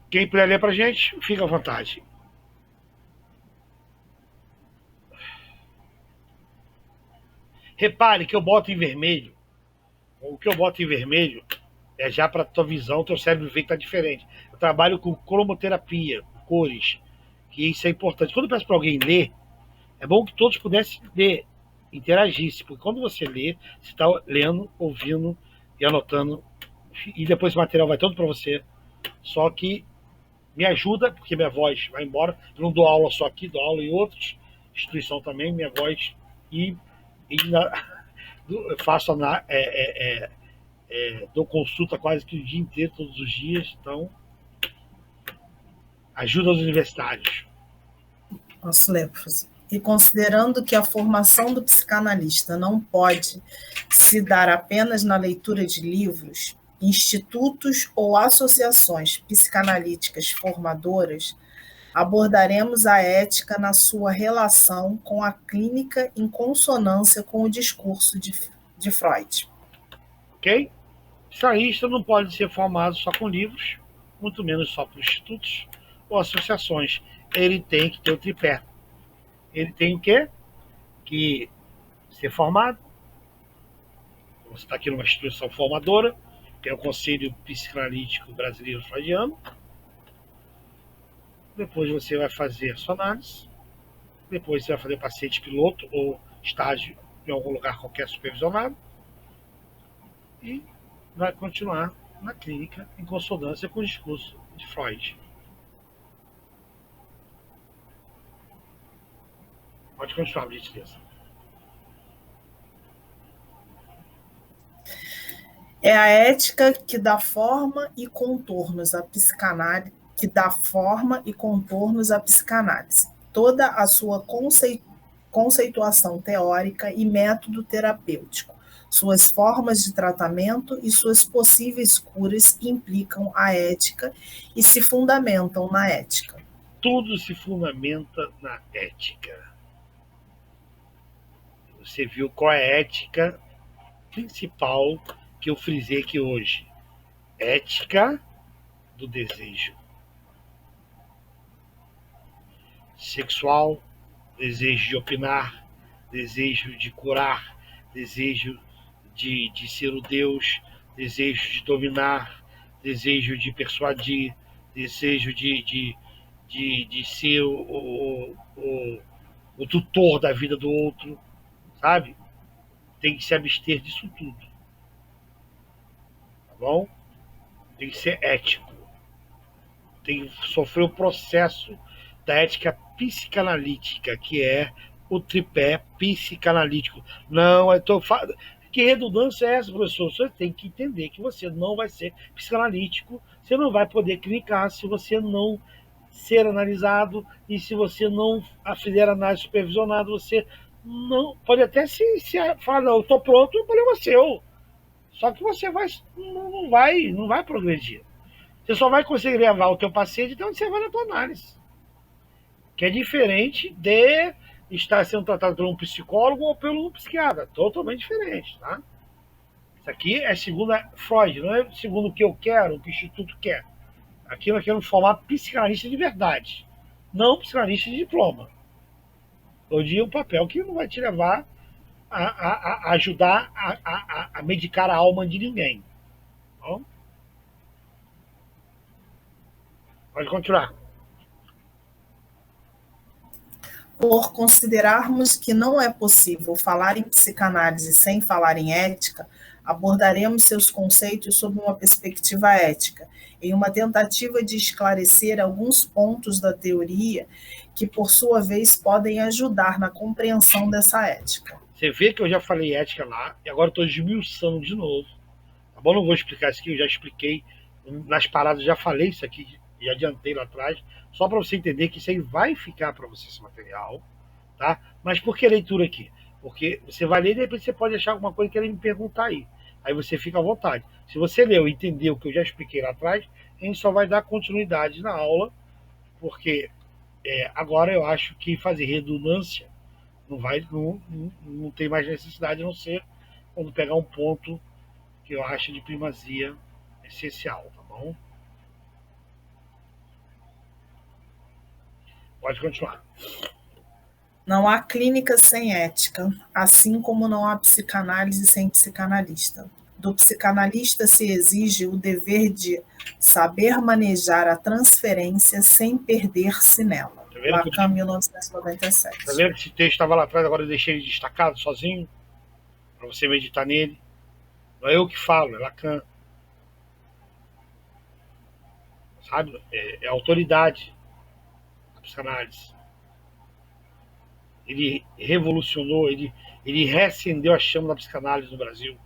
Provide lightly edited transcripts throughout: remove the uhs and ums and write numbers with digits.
Quem puder ler pra gente, fica à vontade. Repare que eu boto em vermelho. O que eu boto em vermelho é já para tua visão, teu cérebro ver que tá diferente. Eu trabalho com cromoterapia, cores, que isso é importante. Quando eu peço para alguém ler, é bom que todos pudessem ler, interagisse, porque quando você lê, você está lendo, ouvindo e anotando, e depois o material vai todo para você. Só que me ajuda, porque minha voz vai embora. Eu não dou aula só aqui, dou aula em outras instituições também, minha voz eu faço dou consulta quase que o dia inteiro, todos os dias, então ajuda aos universitários. Posso ler, professor? E considerando que a formação do psicanalista não pode se dar apenas na leitura de livros, institutos ou associações psicanalíticas formadoras, abordaremos a ética na sua relação com a clínica em consonância com o discurso de Freud. Ok? Psicanalista não pode ser formado só com livros, muito menos só por institutos ou associações. Ele tem que ter o tripé. Ele tem o quê? Que ser formado. Você está aqui numa instituição formadora, que é o Conselho Psicanalítico Brasileiro Freudiano. Depois você vai fazer a sua análise. Depois você vai fazer paciente piloto ou estágio em algum lugar qualquer supervisionado. E vai continuar na clínica em consonância com o discurso de Freud. Pode continuar, por gentileza. É a ética que dá forma e contornos à psicanálise, toda a sua conceituação teórica e método terapêutico, suas formas de tratamento e suas possíveis curas implicam a ética e se fundamentam na ética. Tudo se fundamenta na ética. Você viu qual é a ética principal que eu frisei aqui hoje? Ética do desejo sexual, desejo de opinar, desejo de curar, desejo de ser o Deus, desejo de dominar, desejo de persuadir, desejo de ser o tutor da vida do outro, sabe? Tem que se abster disso tudo, tá bom? Tem que ser ético, tem que sofrer o processo da ética psicanalítica, que é o tripé psicanalítico. Não, eu tô falando. Que redundância é essa, professor? Você tem que entender que você não vai ser psicanalítico, você não vai poder clinicar se você não ser analisado e se você não fizer análise supervisionada, você não pode até se falar, não, eu estou pronto, é um problema seu. Só que você não vai progredir. Você só vai conseguir levar o teu paciente até onde você vai na tua análise. Que é diferente de estar sendo tratado por um psicólogo ou pelo um psiquiatra. Totalmente diferente, tá? Isso aqui é segundo a Freud, não é segundo o que eu quero, o que o Instituto quer. Aqui nós queremos formar psicanalista de verdade, não psicanalista de diploma. Hoje é um papel que não vai te levar a ajudar a medicar a alma de ninguém. Bom, pode continuar. Por considerarmos que não é possível falar em psicanálise sem falar em ética, abordaremos seus conceitos sob uma perspectiva ética, em uma tentativa de esclarecer alguns pontos da teoria que, por sua vez, podem ajudar na compreensão dessa ética. Você vê que eu já falei ética lá e agora estou desmiuçando de novo. Tá bom? Não vou explicar isso aqui, eu já expliquei nas paradas, já falei isso aqui, já adiantei lá atrás, só para você entender que isso aí vai ficar para você esse material, tá? Mas por que leitura aqui? Porque você vai ler e de repente você pode achar alguma coisa que ele me perguntar aí. Aí você fica à vontade. Se você leu e entendeu o que eu já expliquei lá atrás, a gente só vai dar continuidade na aula, porque agora eu acho que fazer redundância não tem mais necessidade, a não ser quando pegar um ponto que eu acho de primazia essencial, tá bom? Pode continuar. Não há clínica sem ética, assim como não há psicanálise sem psicanalista. Do psicanalista se exige o dever de saber manejar a transferência sem perder-se nela. Tá vendo que, Lacan, tá 1997. vendo que esse texto estava lá atrás, agora eu deixei ele destacado sozinho, para você meditar nele. Não é eu que falo, é Lacan. Sabe? É autoridade da psicanálise. Ele revolucionou, ele reacendeu a chama da psicanálise no Brasil.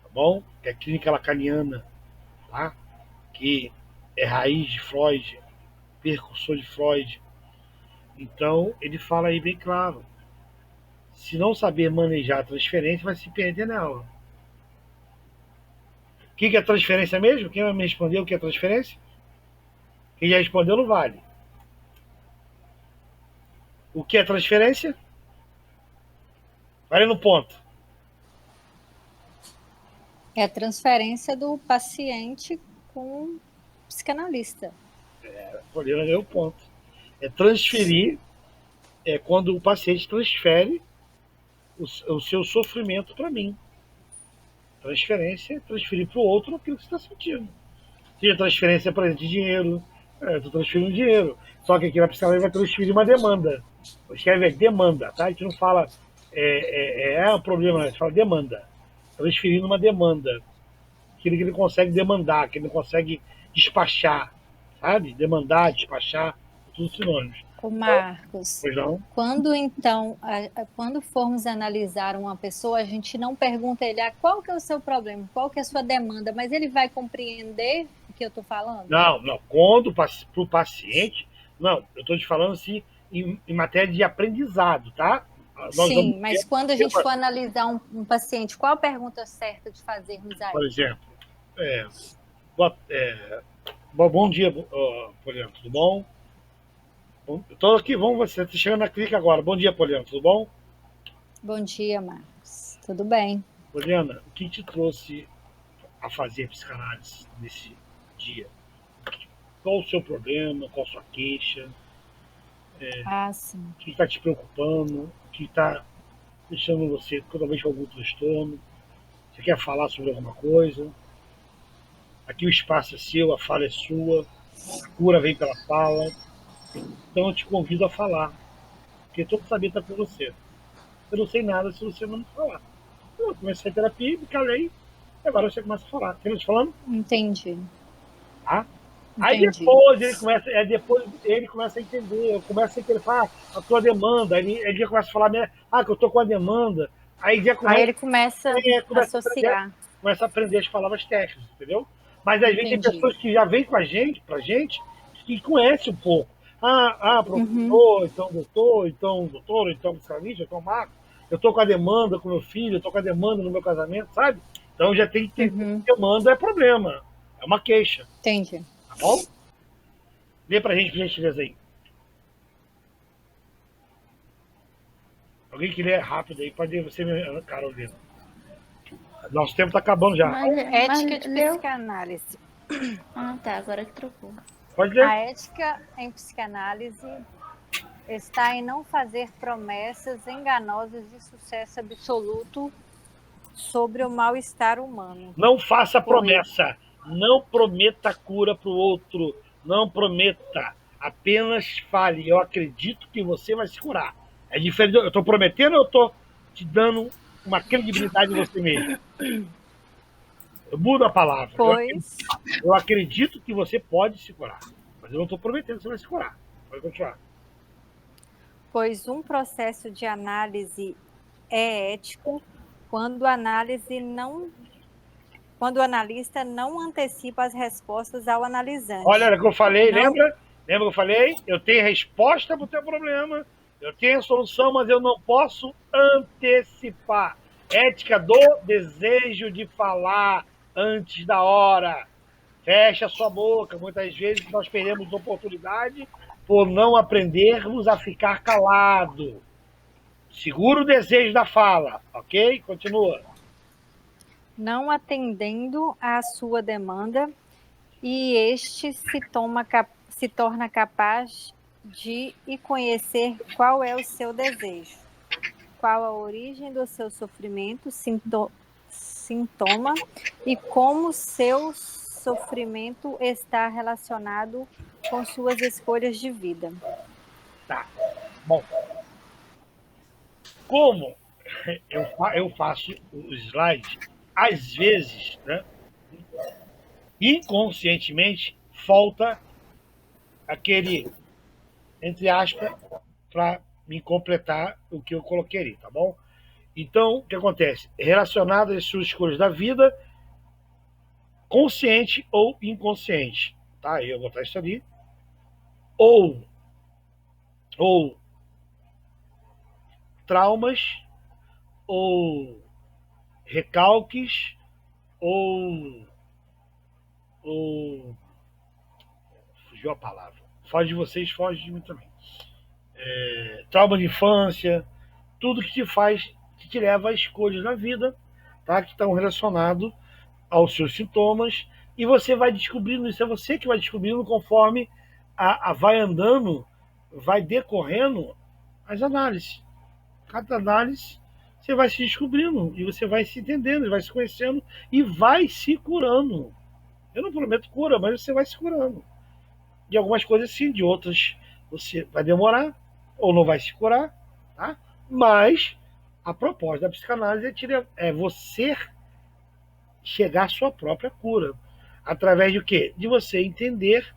Tá bom? Que é a clínica lacaniana, tá? Que é raiz de Freud, percursor de Freud. Então, ele fala aí bem claro. Se não saber manejar a transferência, vai se perder nela. O que é transferência mesmo? Quem vai me responder o que é transferência? Quem já respondeu não vale. O que é transferência? Vale no ponto. É a transferência do paciente com o psicanalista. Poliana ganhou o ponto. É transferir, é quando o paciente transfere o seu sofrimento para mim. Transferência é transferir para o outro aquilo que você está sentindo. Seja transferência, por exemplo, de dinheiro. Estou transferindo dinheiro. Só que aqui na psicanálise vai transferir uma demanda. Escreve é demanda, tá? A gente não fala um problema, a gente fala demanda. Transferindo uma demanda. Aquilo que ele consegue demandar, que ele não consegue despachar, sabe? Demandar, despachar, tudo sinônimos. Ô Marcos, Pois não? quando então, quando formos analisar uma pessoa, a gente não pergunta a ele qual que é o seu problema, qual que é a sua demanda, mas ele vai compreender o que eu estou falando? Não. Quando para o paciente, não, eu estou te falando assim em matéria de aprendizado, tá? Sim, mas quando a gente for analisar um paciente, qual a pergunta certa de fazermos a Por ele? exemplo, bom dia, Poliano, tudo bom? Estou aqui, você está chegando na clínica agora. Bom dia, Poliano, tudo bom? Bom dia, Marcos. Tudo bem? Poliana, o que te trouxe a fazer psicanálise nesse dia? Qual o seu problema? Qual a sua queixa? Sim. O que está te preocupando? O que está deixando você totalmente com algum transtorno? Você quer falar sobre alguma coisa? Aqui o espaço é seu, a fala é sua, a cura vem pela fala. Então eu te convido a falar, porque todo saber está com você. Eu não sei nada se você não me falar. Eu comecei a terapia, me calei, e agora você começa a falar. Entendeu o que eu estou falando? Entendi. Tá? Aí Entendi. depois ele começa a entender, eu começo a entender, a tua demanda, ele já começa a falar, que eu tô com a demanda, aí ele começa a associar. Começa a aprender as palavras técnicas, entendeu? Mas às vezes tem pessoas que já vêm pra gente, que conhecem um pouco. Professor, então doutor, então psicanalista, então Marco, eu tô com a demanda com meu filho, eu tô com a demanda no meu casamento, sabe? Então já tem que ter demanda, é problema, é uma queixa. Entendi. Tá bom? Lê pra gente, por gentileza aí. Alguém que lê rápido aí, pode ler você, Carolina. Nosso tempo tá acabando já. Ética de psicanálise. Tá, agora que trocou. Pode ler. A ética em psicanálise está em não fazer promessas enganosas de sucesso absoluto sobre o mal-estar humano. Não faça promessa. Não prometa cura para o outro. Não prometa. Apenas fale. Eu acredito que você vai se curar. É diferente. Eu estou prometendo ou eu estou te dando uma credibilidade em você mesmo? Eu mudo a palavra. Eu acredito que você pode se curar. Mas eu não estou prometendo que você vai se curar. Pode continuar. Pois um processo de análise é ético quando o analista não antecipa as respostas ao analisante. Olha o que eu falei, lembra? Lembra que eu falei? Eu tenho resposta para o teu problema, eu tenho a solução, mas eu não posso antecipar. Ética do desejo de falar antes da hora. Fecha a sua boca. Muitas vezes nós perdemos oportunidade por não aprendermos a ficar calado. Segura o desejo da fala, ok? Continua. Não atendendo à sua demanda, e este se torna capaz de e conhecer qual é o seu desejo, qual a origem do seu sofrimento, sintoma e como seu sofrimento está relacionado com suas escolhas de vida. Tá. Bom, como eu faço os slides, às vezes, né, inconscientemente, falta aquele, entre aspas, para me completar o que eu coloquei ali, tá bom? Então, o que acontece? Relacionado às suas escolhas da vida, consciente ou inconsciente, tá? Eu vou botar isso ali. Ou traumas, ou recalques, ou fugiu a palavra. Foge de vocês, foge de mim também. Trauma de infância, tudo que te faz, que te leva a escolhas na vida, tá? Que estão relacionados aos seus sintomas, e você vai descobrindo, isso é você que vai descobrindo conforme vai andando, vai decorrendo as análises. Cada análise você vai se descobrindo, e você vai se entendendo, vai se conhecendo, e vai se curando. Eu não prometo cura, mas você vai se curando. De algumas coisas sim, de outras você vai demorar, ou não vai se curar, tá? Mas a proposta da psicanálise é você chegar à sua própria cura. Através de quê? De você entender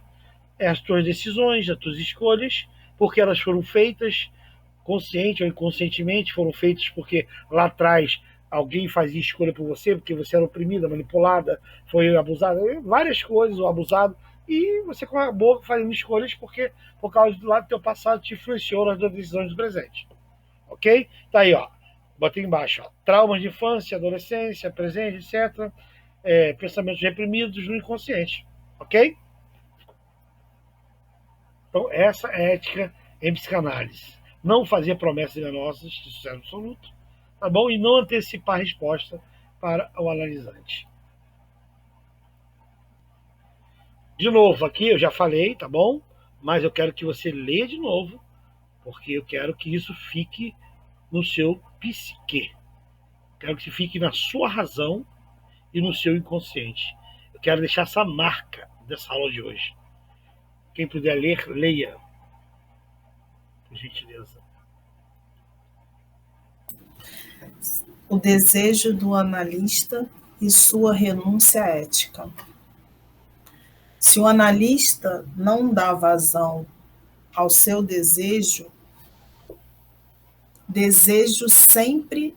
as suas decisões, as suas escolhas, porque elas foram feitas, consciente ou inconscientemente, foram feitas porque lá atrás alguém fazia escolha por você, porque você era oprimida, manipulada, foi abusada, várias coisas, ou abusado, e você acabou fazendo escolhas porque, por causa do lado do teu passado, te influenciou nas decisões do presente. Ok? Tá aí, ó. Botei embaixo, ó. Traumas de infância, adolescência, presente, etc. Pensamentos reprimidos no inconsciente. Ok? Então, essa é a ética em psicanálise. Não fazer promessas enganosas de sucesso absoluto, tá bom? E não antecipar a resposta para o analisante. De novo, aqui eu já falei, tá bom? Mas eu quero que você leia de novo, porque eu quero que isso fique no seu psique. Quero que fique na sua razão e no seu inconsciente. Eu quero deixar essa marca dessa aula de hoje. Quem puder ler, leia. Por gentileza. O desejo do analista e sua renúncia ética. Se o analista não dá vazão ao seu desejo sempre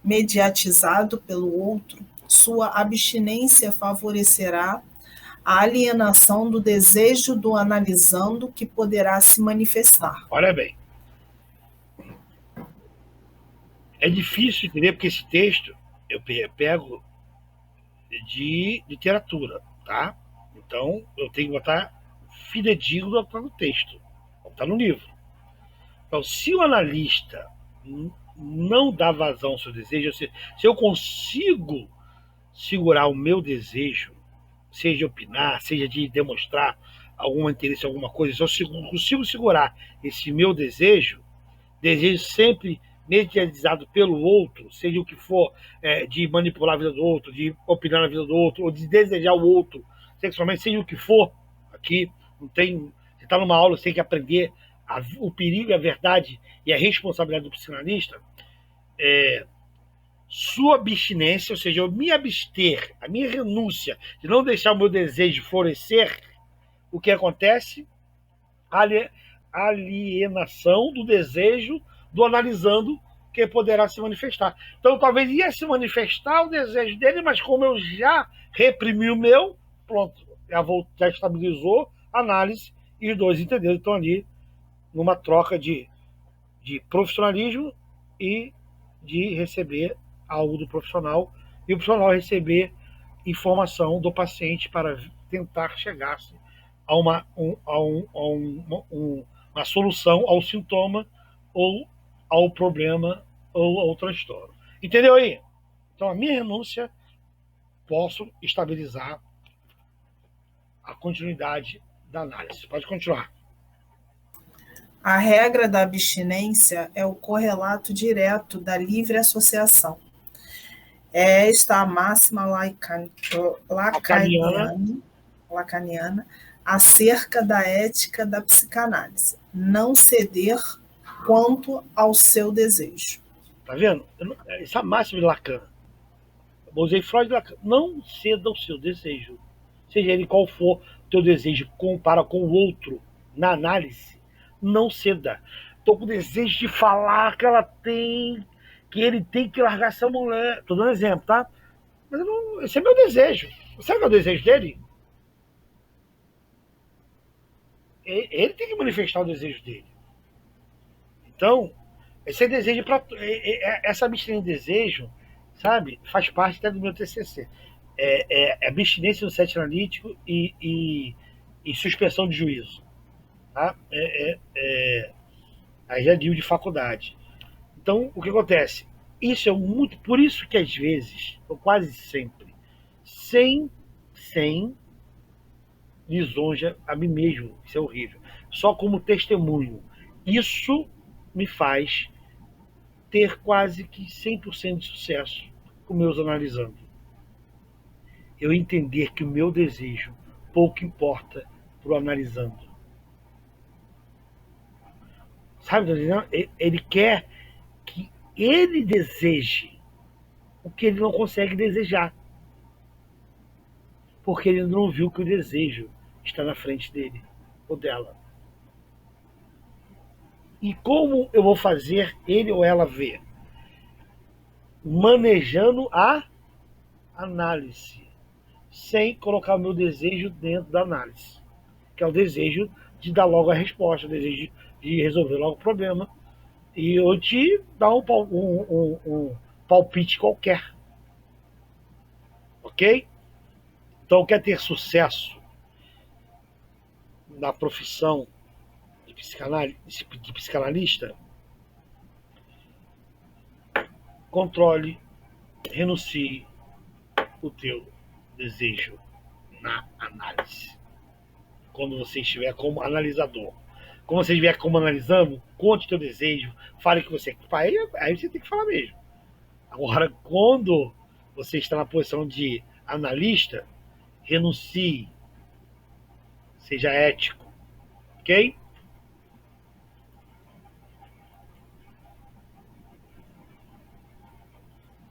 mediatizado pelo outro, sua abstinência favorecerá a alienação do desejo do analisando que poderá se manifestar. Olha bem. É difícil entender porque esse texto eu pego de literatura, tá? Então eu tenho que botar fidedigno para o texto. Está no livro. Então, se o analista não dá vazão ao seu desejo, se eu consigo segurar o meu desejo, seja de opinar, seja de demonstrar algum interesse em alguma coisa, se eu consigo segurar esse meu desejo sempre mediatizado pelo outro, seja o que for, de manipular a vida do outro, de opinar na vida do outro, ou de desejar o outro sexualmente, seja o que for, aqui não tem. Você está numa aula, você tem que aprender o perigo, a verdade e a responsabilidade do psicanalista. Sua abstinência, ou seja, eu me abster, a minha renúncia de não deixar o meu desejo florescer, o que acontece? Alienação do desejo do analisando que poderá se manifestar. Então, talvez ia se manifestar o desejo dele, mas como eu já reprimi o meu, pronto, já estabilizou a análise e os dois entenderam, estão ali numa troca de profissionalismo e de receber algo do profissional e o profissional receber informação do paciente para tentar chegar-se a uma solução ao sintoma ou ao problema ou ao transtorno. Entendeu aí? Então, a minha renúncia, posso estabilizar a continuidade da análise. Pode continuar. A regra da abstinência é o correlato direto da livre associação. É esta a máxima lacaniana acerca da ética da psicanálise. Não ceder quanto ao seu desejo. Tá vendo? Essa máxima de Lacan. Eu usei Freud e Lacan. Não ceda ao seu desejo. Seja ele qual for o teu desejo, compara com o outro na análise. Não ceda. Estou com desejo de falar que ela tem, que ele tem que largar essa mulher. Estou dando exemplo, tá? Mas esse é meu desejo. Sabe qual é o desejo dele? Ele tem que manifestar o desejo dele. Então, esse desejo essa abstinência de desejo, sabe, faz parte até do meu TCC. Abstinência no set analítico e suspensão de juízo. Tá? Aí já digo de faculdade. Então, o que acontece? Isso é muito. Por isso que às vezes, ou quase sempre, sem lisonja a mim mesmo, isso é horrível, só como testemunho, isso me faz ter quase que 100% de sucesso com meus analisando. Eu entender que o meu desejo pouco importa para o analisando. Sabe, ele quer que ele deseje o que ele não consegue desejar. Porque ele não viu que o desejo está na frente dele ou dela. E como eu vou fazer ele ou ela ver? Manejando a análise, sem colocar o meu desejo dentro da análise, que é o desejo de dar logo a resposta, o desejo de resolver logo o problema, e eu te dar um palpite qualquer. Ok? Então, quer ter sucesso na profissão de psicanalista? Controle, renuncie o teu desejo na análise. Quando você estiver como analisador. Quando você estiver como analisando, conte o teu desejo, fale o que você quer. Aí você tem que falar mesmo. Agora, quando você está na posição de analista, renuncie. Seja ético. Ok?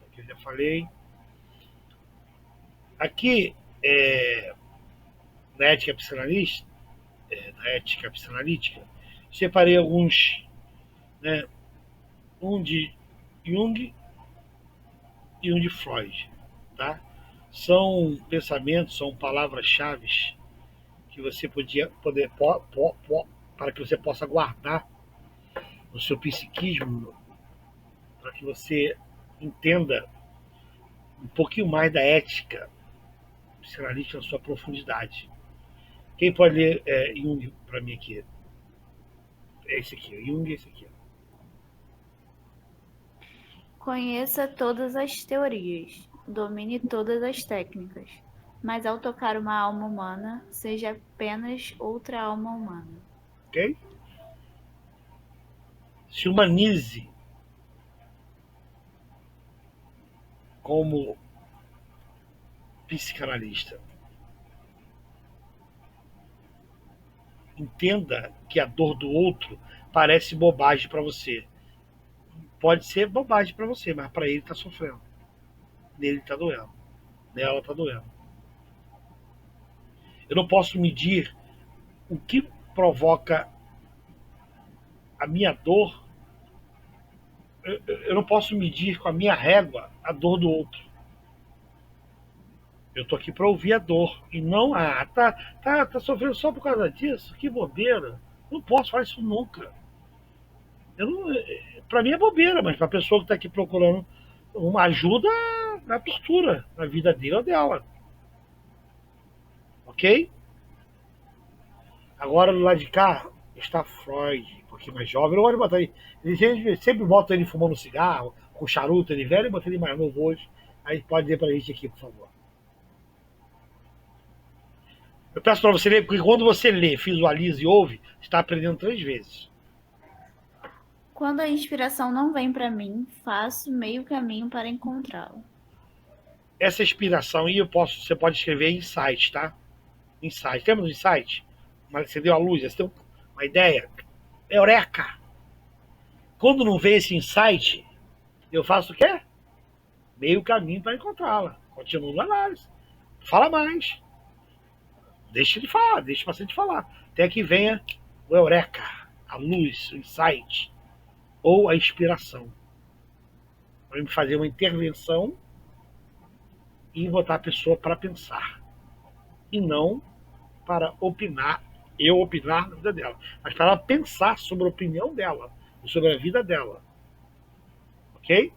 Aqui eu já falei. Aqui, na ética psicanalítica, separei alguns, né, um de Jung e um de Freud, tá? São pensamentos, são palavras-chave que você para que você possa guardar no seu psiquismo, para que você entenda um pouquinho mais da ética psicanalítica na sua profundidade. Quem pode ler Jung para mim aqui? É esse aqui, Jung é esse aqui. Conheça todas as teorias, domine todas as técnicas, mas ao tocar uma alma humana, seja apenas outra alma humana. Ok? Se humanize como psicanalista. Entenda que a dor do outro parece bobagem para você. Pode ser bobagem para você, mas para ele está sofrendo. Nele está doendo. Nela está doendo. Eu não posso medir o que provoca a minha dor. Eu não posso medir com a minha régua a dor do outro. Eu tô aqui para ouvir a dor e não tá sofrendo só por causa disso. Que bobeira. Não posso falar isso nunca. Para mim é bobeira, mas para a pessoa que está aqui procurando uma ajuda na tortura, na vida dele ou dela. Ok? Agora do lado de cá está Freud, um pouquinho mais jovem. Eu não gosto de botar ele. Ele sempre bota ele fumando cigarro, com charuto, ele velho, e bota ele mais novo hoje. Aí pode dizer pra gente aqui, por favor. Eu peço para você ler, porque quando você lê, visualiza e ouve, você está aprendendo 3 vezes. Quando a inspiração não vem para mim, faço meio caminho para encontrá-la. Essa inspiração aí você pode escrever insight, tá? Insight. Temos um insight? Mas você deu a luz, você tem uma ideia? Eureka! Quando não vem esse insight, eu faço o quê? Meio caminho para encontrá-la. Continuo na análise. Fala mais. Deixa ele falar, deixa o paciente falar. Até que venha o eureka, a luz, o insight ou a inspiração. Para me fazer uma intervenção e botar a pessoa para pensar. E não para opinar, eu opinar na vida dela, mas para ela pensar sobre a opinião dela e sobre a vida dela. Ok?